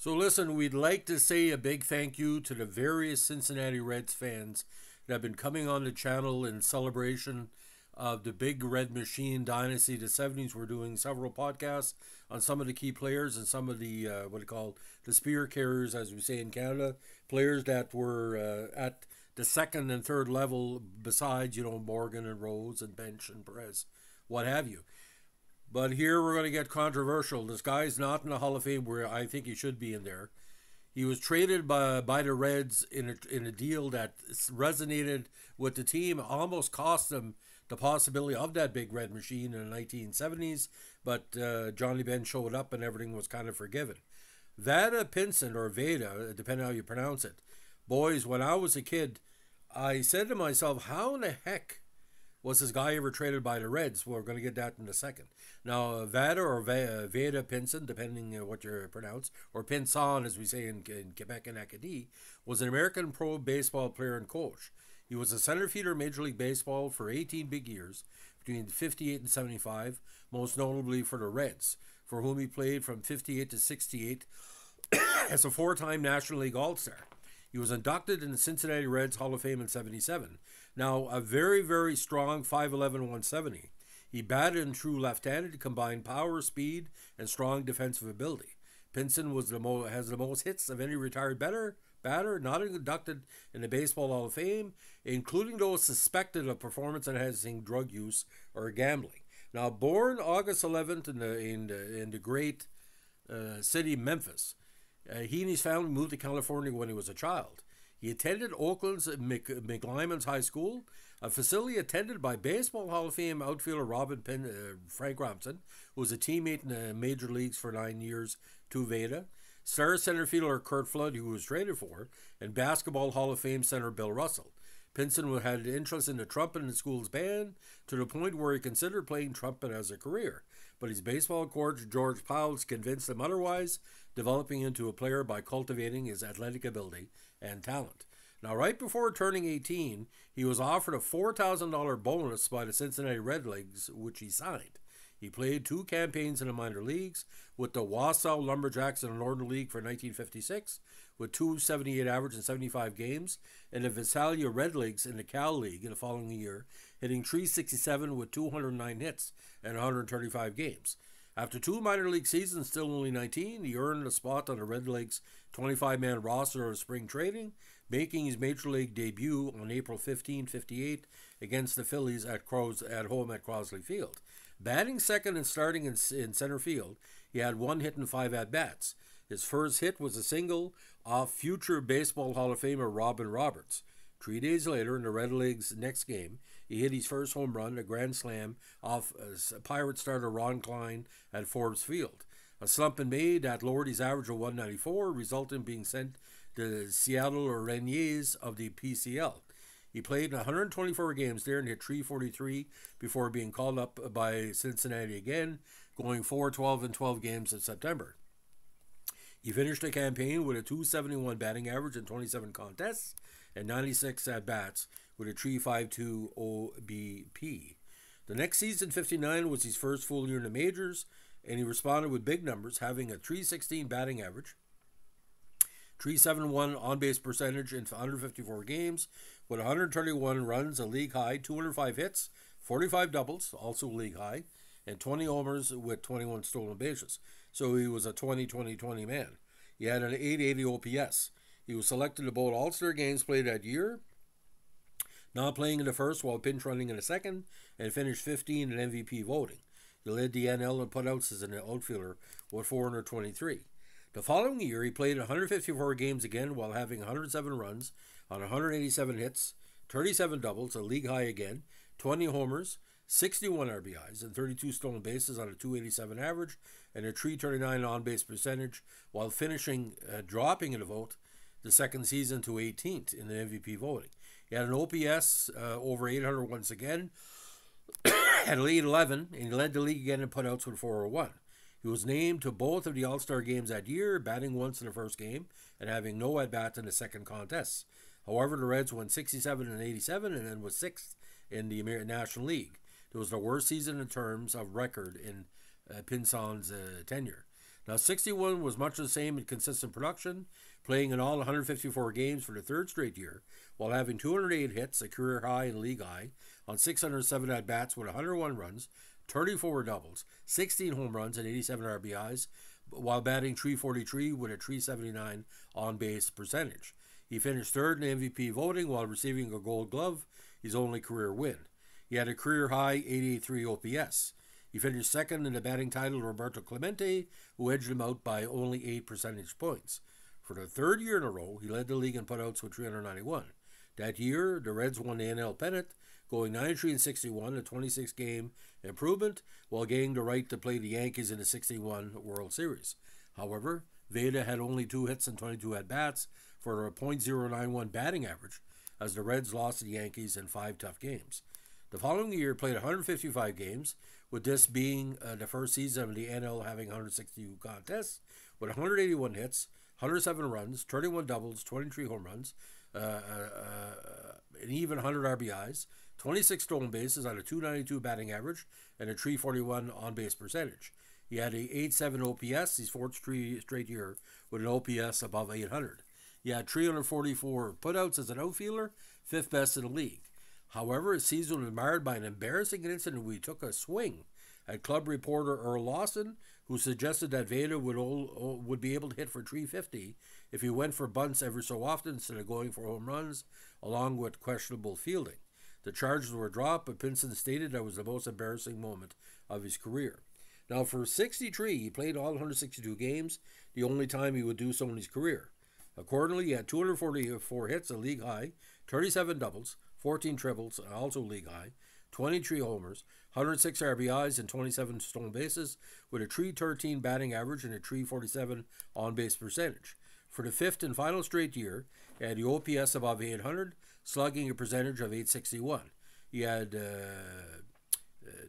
So listen, we'd like to say a big thank you to the various Cincinnati Reds fans that have been coming on the channel in celebration of the Big Red Machine Dynasty. The 70s, we're doing several podcasts on some of the key players and some of the, what do you call, the spear carriers, as we say in Canada, players that were at the second and third level besides, Morgan and Rose and Bench and Perez, what have you. But here we're going to get controversial. This guy's not in the Hall of Fame where I think he should be in there. He was traded by the Reds in a deal that resonated with the team, almost cost them the possibility of that Big Red Machine in the 1970s, but Johnny Benn showed up and everything was kind of forgiven. Vada Pinson, or Vada, depending on how you pronounce it. Boys, when I was a kid, I said to myself, how in the heck was this guy ever traded by the Reds? We're going to get that in a second. Now, Vada or Vada Pinson, depending on what you pronounce, or Pinson as we say in Quebec and Acadie, was an American pro baseball player and coach. He was a center fielder in Major League Baseball for 18 big years, between 58 and 75, most notably for the Reds, for whom he played from 58 to 68 as a four-time National League All-Star. He was inducted in the Cincinnati Reds Hall of Fame in 77. Now, a very, very strong 5'11", 170. He batted in true left-handed to combine power, speed, and strong defensive ability. Pinson has the most hits of any retired batter not inducted in the Baseball Hall of Fame, including those suspected of performance-enhancing drug use or gambling. Now, born August 11th in the great city Memphis, he and his family moved to California when he was a child. He attended Oakland's McLyman's High School, a facility attended by Baseball Hall of Fame outfielder Frank Robinson, who was a teammate in the major leagues for 9 years to Vada, star center fielder Curt Flood, who was traded for, and Basketball Hall of Fame center Bill Russell. Pinson had an interest in the trumpet in the school's band to the point where he considered playing trumpet as a career, but his baseball coach George Powell convinced him otherwise, developing into a player by cultivating his athletic ability and talent. Now, right before turning 18, he was offered a $4,000 bonus by the Cincinnati Redlegs, which he signed. He played 2 campaigns in the minor leagues with the Wausau Lumberjacks in the Northern League for 1956, with 278 average in 75 games, and the Visalia Redlegs in the Cal League in the following year, hitting .367 with 209 hits and 135 games. After 2 minor league seasons, still only 19, he earned a spot on the Redlegs' 25-man roster of spring training, making his major league debut on April 15, 58 against the Phillies at home at Crosley Field. Batting second and starting in center field, he had 1 hit and 5 at-bats. His first hit was a single off future Baseball Hall of Famer Robin Roberts. 3 days later, in the Redlegs' next game, he hit his first home run, a grand slam, off Pirate starter Ron Klein at Forbes Field. A slump in May that lowered his average of 194, resulting in being sent to the Seattle Reniers of the PCL. He played 124 games there and hit .343 before being called up by Cincinnati again, going 4-12 in 12 games in September. He finished the campaign with a .271 batting average in 27 contests and 96 at-bats with a .352 OBP. The next season, 59, was his first full year in the majors, and he responded with big numbers, having a .316 batting average, .371 on-base percentage in 154 games, with 131 runs, a league high, 205 hits, 45 doubles, also league high, and 20 homers with 21 stolen bases. So he was a 20-20-20 man. He had an 880 OPS. He was selected to both All-Star games played that year, not playing in the first while pinch running in the second, and finished 15 in MVP voting. He led the NL in putouts as an outfielder with 423. The following year, he played 154 games again while having 107 runs on 187 hits, 37 doubles, a league high again, 20 homers, 61 RBIs, and 32 stolen bases on a .287 average and a .339 on-base percentage, while dropping in the vote the second season to 18th in the MVP voting. He had an OPS over 800 once again, had an 811, and he led the league again in putouts with 401. He was named to both of the All-Star games that year, batting once in the first game and having no at-bat in the second contest. However, the Reds won 67 and 87 and then was 6th in the National League. It was the worst season in terms of record in Pinson's tenure. Now, 61 was much the same in consistent production, playing in all 154 games for the third straight year, while having 208 hits, a career high and league high, on 607 at-bats with 101 runs, 34 doubles, 16 home runs, and 87 RBIs, while batting .343 with a .379 on-base percentage. He finished third in MVP voting while receiving a Gold Glove, his only career win. He had a career-high 883 OPS. He finished second in the batting title to Roberto Clemente, who edged him out by only 8 percentage points. For the third year in a row, he led the league in putouts with 391. That year, the Reds won the NL pennant, going 93-61, a 26-game improvement, while gaining the right to play the Yankees in the 61 World Series. However, Vada had only 2 hits and 22 at-bats for a .091 batting average, as the Reds lost to the Yankees in 5 tough games. The following year, played 155 games, with this being the first season of the NL having 162 contests, with 181 hits, 107 runs, 31 doubles, 23 home runs, an even 100 RBIs, 26 stolen bases on a .292 batting average, and a .341 on-base percentage. He had a .87 OPS, his fourth straight year, with an OPS above 800. He had 344 putouts as an outfielder, 5th best in the league. However, his season was marred by an embarrassing incident where he took a swing at club reporter Earl Lawson, who suggested that Vada would be able to hit for .350 if he went for bunts every so often instead of going for home runs, along with questionable fielding. The charges were dropped, but Pinson stated that was the most embarrassing moment of his career. Now, for 63, he played all 162 games, the only time he would do so in his career. Accordingly, he had 244 hits, a league high, 37 doubles, 14 triples, also league high, 23 homers, 106 RBIs, and 27 stolen bases, with a .313 batting average and a .347 on-base percentage. For the 5th and final straight year, he had the OPS above 800, slugging a percentage of .861. He had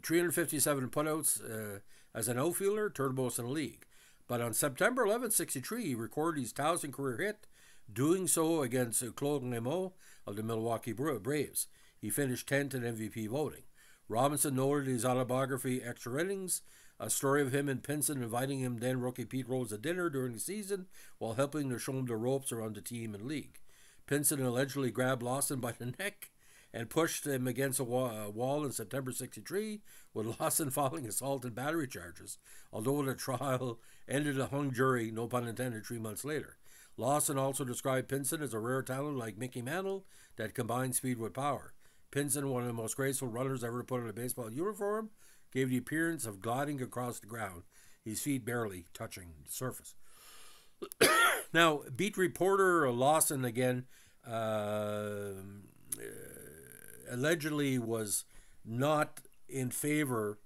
357 putouts as an outfielder, third most in the league. But on September 11, '63, he recorded his 1,000th career hit, doing so against Claude Rameau of the Milwaukee Braves. He finished 10th in MVP voting. Robinson noted in his autobiography, Extra Innings, a story of him and Pinson inviting him then rookie Pete Rose to dinner during the season while helping to show him the ropes around the team and league. Pinson allegedly grabbed Lawson by the neck and pushed him against a wall in September '63, with Lawson filing assault and battery charges, although the trial ended a hung jury, no pun intended, 3 months later. Lawson also described Pinson as a rare talent like Mickey Mantle that combined speed with power. Pinson, one of the most graceful runners ever to put on a baseball uniform, gave the appearance of gliding across the ground, his feet barely touching the surface. Now, beat reporter Lawson again allegedly was not in favor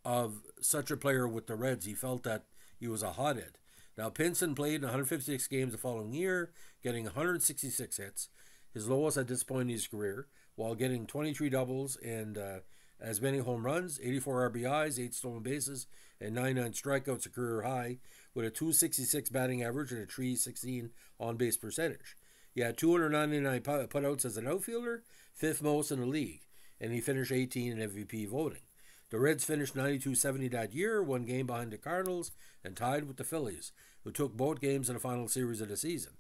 of such a player with the Reds. He felt that he was a hothead. Now, Pinson played in 156 games the following year, getting 166 hits, his lowest at this point in his career, while getting 23 doubles and as many home runs, 84 RBIs, 8 stolen bases, and 99 strikeouts, a career high, with a .266 batting average and a .316 on-base percentage. He had 299 putouts as an outfielder, 5th most in the league, and he finished 18 in MVP voting. The Reds finished 92-70 that year, 1 game behind the Cardinals, and tied with the Phillies, who took both games in the final series of the season.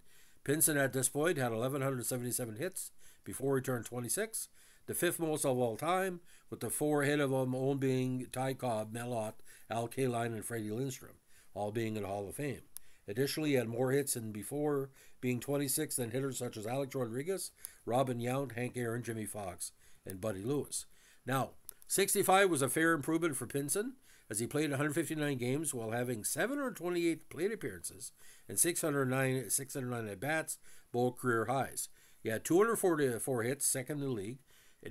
Pinson at this point had 1,177 hits before he turned 26, the 5th most of all time, with the 4 ahead of him own being Ty Cobb, Mel Ott, Al Kaline, and Freddie Lindstrom, all being in the Hall of Fame. Additionally, he had more hits than before, being 26 than hitters such as Alex Rodriguez, Robin Yount, Hank Aaron, Jimmy Fox, and Buddy Lewis. Now, 65 was a fair improvement for Pinson, as he played 159 games while having 728 plate appearances and 609 at-bats, both career highs. He had 244 hits, second in the league,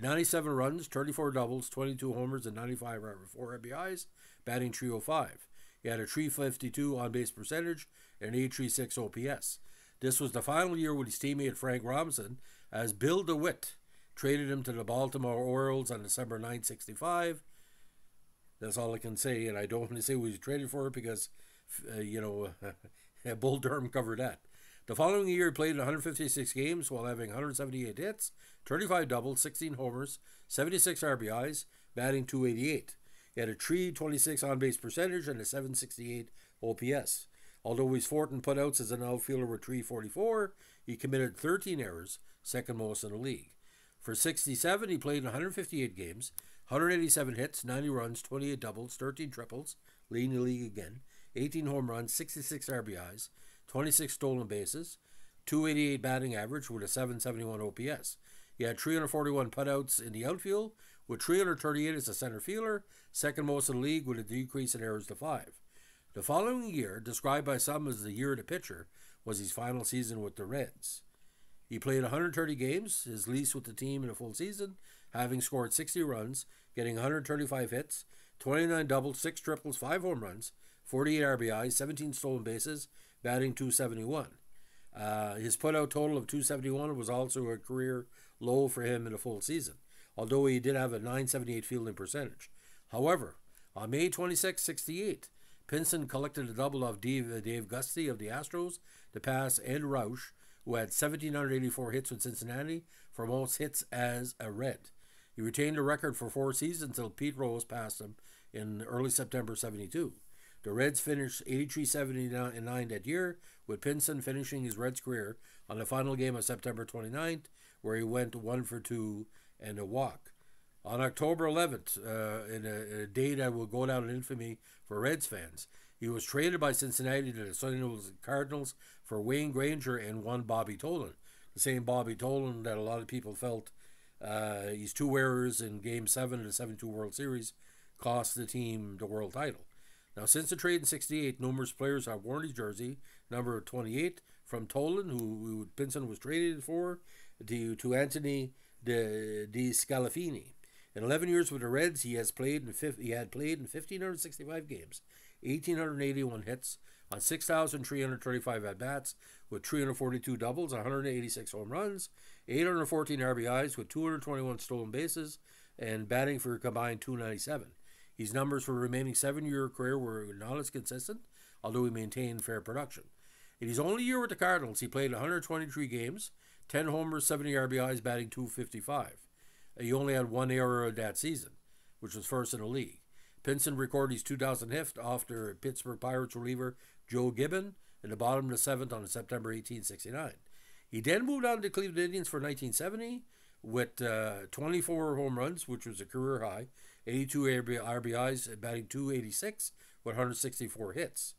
97 runs, 34 doubles, 22 homers, and 95 RBIs, batting .305. He had a .352 on-base percentage and an .836 OPS. This was the final year with his teammate Frank Robinson, as Bill DeWitt traded him to the Baltimore Orioles on December 9, '65. That's all I can say, and I don't want to say we traded for it because, Bull Durham covered that. The following year, he played in 156 games while having 178 hits, 35 doubles, 16 homers, 76 RBIs, batting .288. He had a .326 on-base percentage and a .768 OPS. Although he's fourth in putouts as an outfielder with 344, he committed 13 errors, second most in the league. For 67, he played in 158 games, 187 hits, 90 runs, 28 doubles, 13 triples, leading the league again, 18 home runs, 66 RBIs, 26 stolen bases, 288 batting average with a 771 OPS. He had 341 putouts in the outfield, with 338 as a center fielder, second most in the league with a decrease in errors to 5. The following year, described by some as the year of the pitcher, was his final season with the Reds. He played 130 games, his least with the team in a full season, having scored 60 runs, getting 135 hits, 29 doubles, 6 triples, 5 home runs, 48 RBIs, 17 stolen bases, batting .271. His putout total of .271 was also a career low for him in a full season, although he did have a .978 fielding percentage. However, on May 26, 68, Pinson collected a double off Dave Gusty of the Astros to pass Ed Roush, who had 1,784 hits with Cincinnati for most hits as a Red. He retained the record for 4 seasons until Pete Rose passed him in early September 72. The Reds finished 83-79 that year, with Pinson finishing his Reds career on the final game of September 29th, where he went 1 for 2 and a walk. On October 11th, in a day that will go down in infamy for Reds fans, he was traded by Cincinnati to the St. Louis Cardinals for Wayne Granger and one Bobby Tolan. The same Bobby Tolan that a lot of people felt his 2 errors in Game 7 of the 72 World Series cost the team the world title. Now, since the trade in 68, numerous players have worn his jersey, number 28, from Tolan, who Pinson was traded for, to Anthony DeScalafini. In 11 years with the Reds, he had played in 1,565 games, 1,881 hits, on 6,335 at-bats, with 342 doubles, 186 home runs, 814 RBIs, with 221 stolen bases, and batting for a combined .297. His numbers for the remaining 7-year career were not as consistent, although he maintained fair production. In his only year with the Cardinals, he played 123 games, 10 homers, 70 RBIs, batting .255. He only had 1 error that season, which was first in the league. Pinson recorded his 2,000th hit after Pittsburgh Pirates reliever Joe Gibbon in the bottom of the 7th on September 1869. He then moved on to Cleveland Indians for 1970 with 24 home runs, which was a career high, 82 RBIs, batting .286 with 164 hits.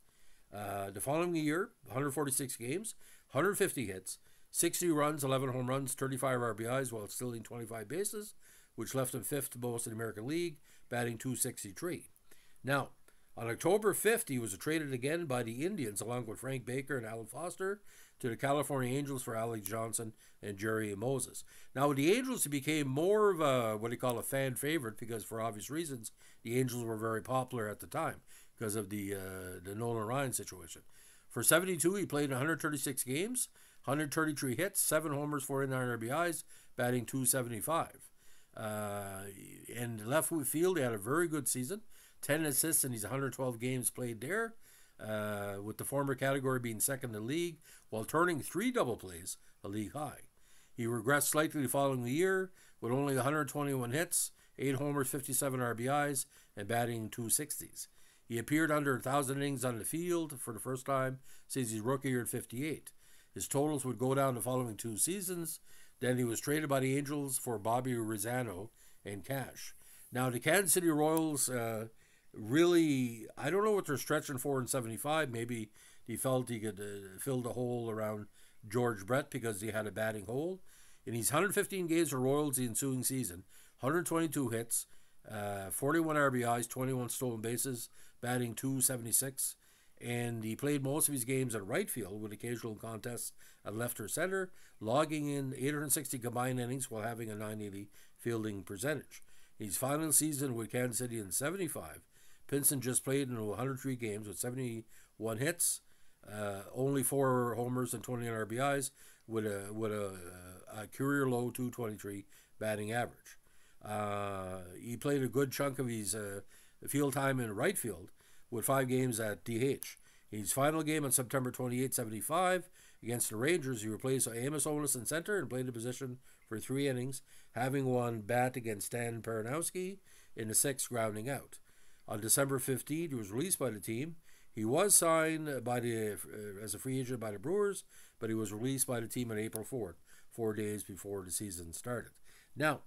The following year, 146 games, 150 hits, 60 runs, 11 home runs, 35 RBIs while stealing 25 bases, which left him 5th most in the American League, batting .263. Now, on October 5th, he was traded again by the Indians along with Frank Baker and Alan Foster to the California Angels for Alex Johnson and Jerry Moses. Now, with the Angels, he became more of a fan favorite because, for obvious reasons, the Angels were very popular at the time because of the Nolan Ryan situation. For 72, he played 136 games, 133 hits, 7 homers, 49 RBIs, batting .275. And left field, he had a very good season, 10 assists in his 112 games played there, with the former category being second in the league, while turning 3 double plays, a league high. He regressed slightly the following year with only 121 hits, 8 homers, 57 RBIs, and batting .260s. He appeared under 1,000 innings on the field for the first time since his rookie year at 58. His totals would go down the following 2 seasons. Then he was traded by the Angels for Bobby Rizano and cash. Now, the Kansas City Royals really, I don't know what they're stretching for in 75. Maybe he felt he could fill the hole around George Brett because he had a batting hole. In his 115 games for Royals the ensuing season, 122 hits, 41 RBIs, 21 stolen bases, batting .276. And he played most of his games at right field with occasional contests at left or center, logging in 860 combined innings while having a .980 fielding percentage. In his final season with Kansas City in 75, Pinson just played in 103 games with 71 hits, only 4 homers and 29 RBIs, with a career low .223 batting average. He played a good chunk of his field time in right field, with 5 games at DH. In his final game on September 28, 75, against the Rangers, he replaced Amos Olis in center and played the position for 3 innings, having one bat against Stan Peranowski in the 6th, grounding out. On December 15, he was released by the team. He was signed by as a free agent by the Brewers, but he was released by the team on April 4th, 4 days before the season started. Now,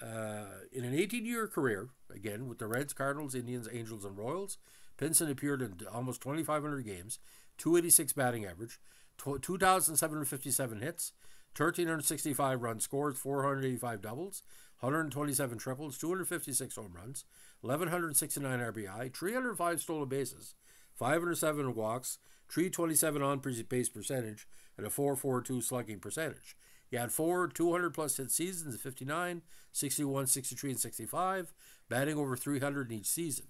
in an 18-year career, again with the Reds, Cardinals, Indians, Angels, and Royals, Pinson appeared in almost 2,500 games, 286 batting average, 2,757 hits, 1,365 runs scored, 485 doubles, 127 triples, 256 home runs, 1,169 RBI, 305 stolen bases, 507 walks, 327 on base percentage, and a 4.42 slugging percentage. He had 4 200-plus hit seasons in 59, 61, 63, and 65, batting over 300 in each season.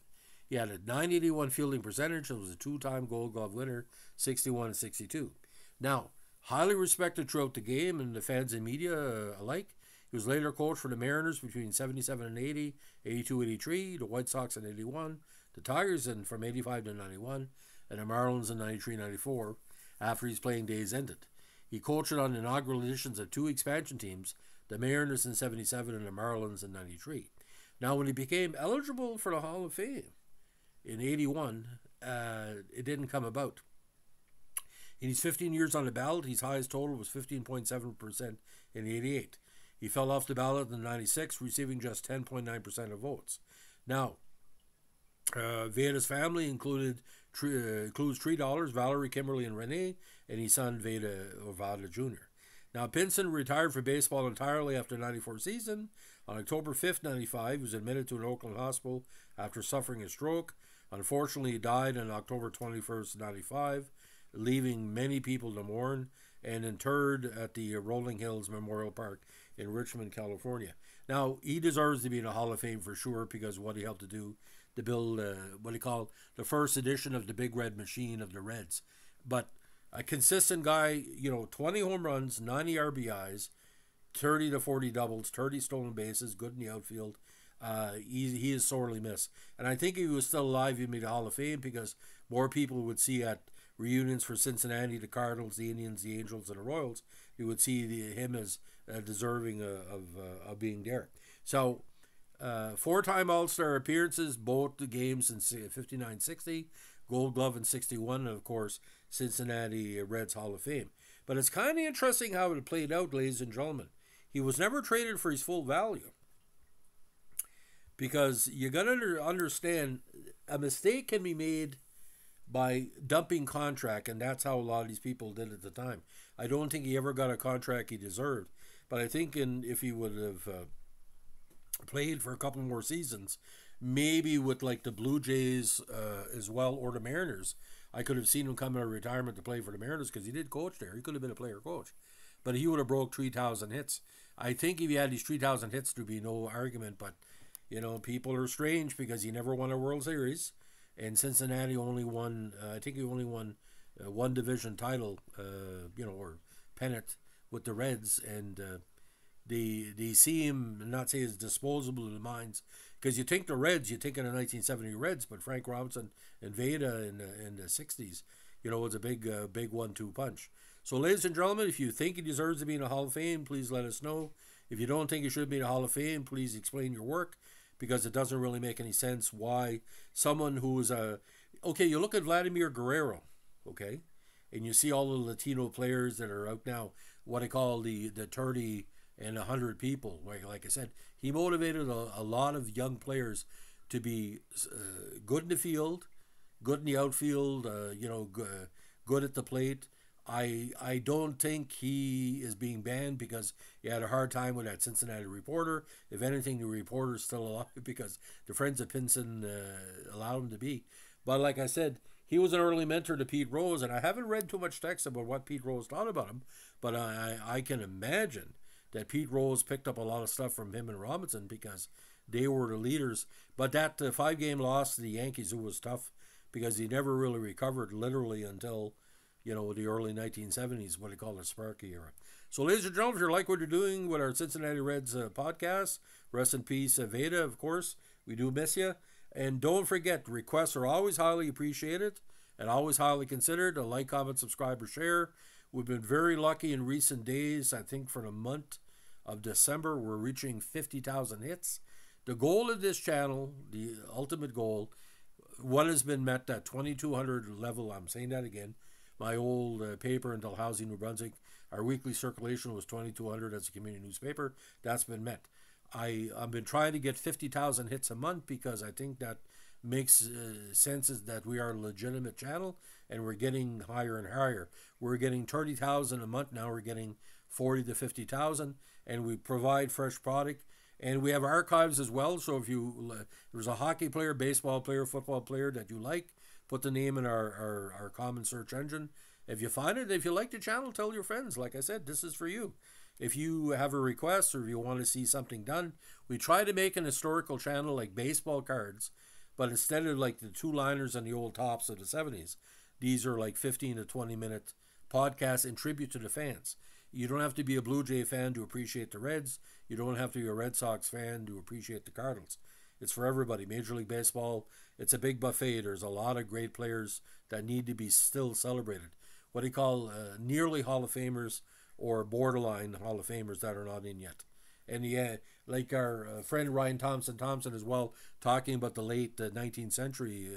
He had a 981 fielding percentage and was a two-time Gold Glove winner, 61 and 62. Now, highly respected throughout the game and the fans and media alike. He was later coached for the Mariners between 77 and 80, 82, 83, the White Sox in 81, the Tigers from 85 to 91, and the Marlins in 93, 94, after his playing days ended. He coached on inaugural editions of two expansion teams, the Mariners in 77 and the Marlins in 93. Now, when he became eligible for the Hall of Fame in 81, it didn't come about. In his 15 years on the ballot, his highest total was 15.7% in 88. He fell off the ballot in 96, receiving just 10.9% of votes. Now, Vada's family includes three daughters, Valerie, Kimberly, and Renee, and his son Vada Jr. Now, Pinson retired from baseball entirely after the 94 season. On October 5th, 95, he was admitted to an Oakland hospital after suffering a stroke. Unfortunately, he died on October 21st, 95, leaving many people to mourn, and interred at the Rolling Hills Memorial Park in Richmond, California. Now, he deserves to be in the Hall of Fame for sure because of what he helped to do to build what he called the first edition of the Big Red Machine of the Reds. But a consistent guy, 20 home runs, 90 RBIs, 30 to 40 doubles, 30 stolen bases, good in the outfield. He is sorely missed. And I think if he was still alive, he'd be the Hall of Fame because more people would see at reunions for Cincinnati, the Cardinals, the Indians, the Angels, and the Royals. You would see him as deserving of being there. So, four-time All-Star appearances, both the games in 59-60, Gold Glove in 61, and of course, Cincinnati Reds Hall of Fame. But it's kind of interesting how it played out, ladies and gentlemen. He was never traded for his full value. Because you got to understand, a mistake can be made by dumping contract, and that's how a lot of these people did at the time. I don't think he ever got a contract he deserved, but I think if he would have played for a couple more seasons, maybe with like the Blue Jays as well, or the Mariners, I could have seen him come out of retirement to play for the Mariners because he did coach there. He could have been a player coach, but he would have broke 3,000 hits. I think if he had these 3,000 hits, there'd be no argument, but people are strange because he never won a World Series. And Cincinnati only won, I think he only won one division title, or pennant with the Reds. And they seem, not say as disposable in the minds, because you think the Reds, you think of the 1970 Reds, but Frank Robinson and Vada in the 60s, was a big 1-2 punch. So, ladies and gentlemen, if you think he deserves to be in the Hall of Fame, please let us know. If you don't think he should be in the Hall of Fame, please explain your work, because it doesn't really make any sense why someone who is okay, you look at Vladimir Guerrero, okay, and you see all the Latino players that are out now, what I call the 30 and 100 people. Like I said, he motivated a lot of young players to be good in the field, good in the outfield, good at the plate. I don't think he is being banned because he had a hard time with that Cincinnati reporter. If anything, the reporter's still alive because the friends of Pinson allowed him to be. But like I said, he was an early mentor to Pete Rose, and I haven't read too much text about what Pete Rose thought about him, but I can imagine that Pete Rose picked up a lot of stuff from him and Robinson because they were the leaders. But that 5-game loss to the Yankees, it was tough because he never really recovered literally until the early 1970s, what they call the Sparky era. So, ladies and gentlemen, if you like what you're doing with our Cincinnati Reds podcast, rest in peace, Vada, of course. We do miss you. And don't forget, requests are always highly appreciated and always highly considered. A like, comment, subscribe, or share. We've been very lucky in recent days. I think for the month of December, we're reaching 50,000 hits. The goal of this channel, the ultimate goal, One has been met, that 2200 level. I'm saying that again. My old paper in Dalhousie, New Brunswick, our weekly circulation was 2200 as a community newspaper. That's been met. I've been trying to get 50,000 hits a month because I think that makes sense, is that we are a legitimate channel, and we're getting higher and higher. We're getting 30,000 a month now. We're getting 40 to 50,000, and we provide fresh product. And we have archives as well. So if there's a hockey player, baseball player, football player that you like, put the name in our common search engine. If you find it, if you like the channel, tell your friends. Like I said, this is for you. If you have a request or if you want to see something done, we try to make an historical channel like baseball cards, but instead of like the two-liners and the old tops of the 70s, these are like 15 to 20-minute podcasts in tribute to the fans. You don't have to be a Blue Jay fan to appreciate the Reds. You don't have to be a Red Sox fan to appreciate the Cardinals. It's for everybody. Major League Baseball, it's a big buffet. There's a lot of great players that need to be still celebrated. What do you call nearly Hall of Famers or borderline Hall of Famers that are not in yet. And yeah, like our friend Ryan Thompson as well, talking about the late 19th century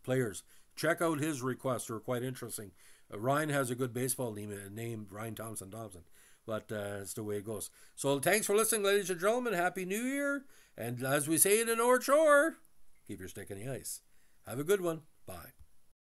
players. Check out his requests. They're quite interesting. Ryan has a good baseball name named Ryan Thompson. But that's the way it goes. So thanks for listening, ladies and gentlemen. Happy New Year. And as we say in the North Shore, keep your stick in the ice. Have a good one. Bye.